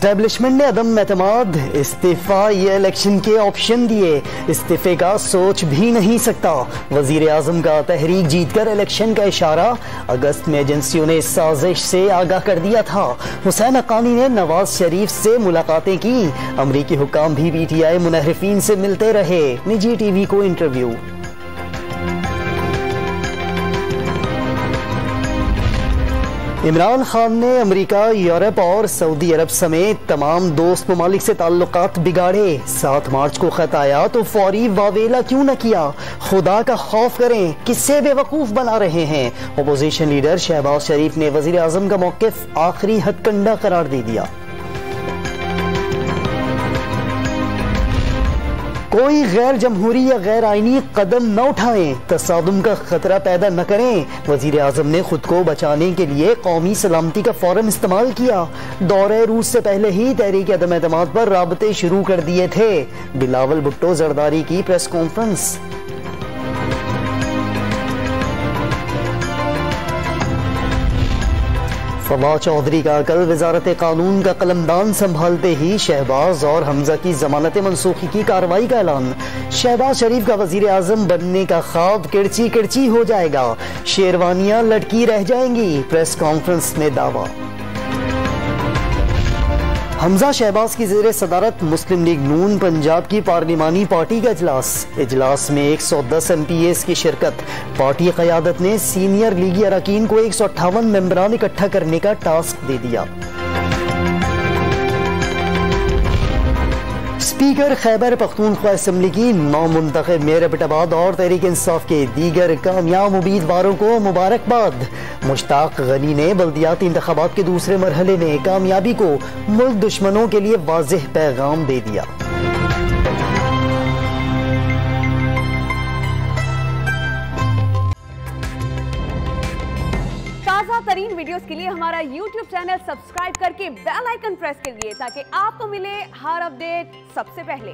Establishment ने अदम एतमाद, इस्तीफा ये इलेक्शन के ऑप्शन दिए। इस्तीफे का सोच भी नहीं सकता। वजीर आजम का तहरीक जीतकर इलेक्शन का इशारा। अगस्त में एजेंसियों ने इस साजिश से आगाह कर दिया था। हुसैन हक्कानी ने नवाज शरीफ से मुलाकातें की। अमरीकी हुक्काम भी PTI मुनहरिफीन से मिलते रहे। निजी TV को इंटरव्यू। इमरान खान ने अमेरिका, यूरोप और सऊदी अरब समेत तमाम दोस्त ममालिक से ताल्लुकात बिगाड़े। 7 मार्च को खत आया तो फौरी वावेला क्यों न किया? खुदा का खौफ करें, किससे बेवकूफ बना रहे हैं? अपोजिशन लीडर शहबाज शरीफ ने वजीर आजम का मौक़िफ़ आखिरी हथकंडा करार दे दिया। कोई गैर जमहूरी या गैर आईनी कदम न उठाएं, तसादुम का खतरा पैदा न करें। वजीर आजम ने खुद को बचाने के लिए कौमी सलामती का फोरम इस्तेमाल किया। दौरे रूस से पहले ही तहरीक अदम एतमाद पर राबते शुरू कर दिए थे। बिलावल भुट्टो जरदारी की प्रेस कॉन्फ्रेंस। फवाद चौधरी का कल वजारत कानून का कलमदान संभालते ही शहबाज और हमजा की जमानत मनसूखी की कार्रवाई का ऐलान। शहबाज शरीफ का वजीर आजम बनने का ख्वाब किरची किरची हो जाएगा। शेरवानियां लटकी रह जाएंगी, प्रेस कॉन्फ्रेंस में दावा। हमजा शहबाज की ज़ेरे सदारत मुस्लिम लीग नून पंजाब की पार्लिमानी पार्टी का इजलास में 110 MPs की शिरकत। पार्टी क़यादत ने सीनियर लीगी अरकान को 158 मेंबरान इकट्ठा करने का टास्क दे दिया। स्पीकर खैबर पख्तूनख्वा असम्बली की नौमुंतखब मेयर एबटाबाद और तहरीक इंसाफ के दीगर कामयाब उम्मीदवारों को मुबारकबाद। मुश्ताक गनी ने बल्दियाती इंतखाबात के दूसरे मरहले में कामयाबी को मुल्क दुश्मनों के लिए वाज़ेह पैगाम दे दिया। ताज़ा तरीन वीडियोस के लिए हमारा YouTube चैनल सब्सक्राइब करके बेल आइकन प्रेस करिए ताकि आपको मिले हर अपडेट सबसे पहले।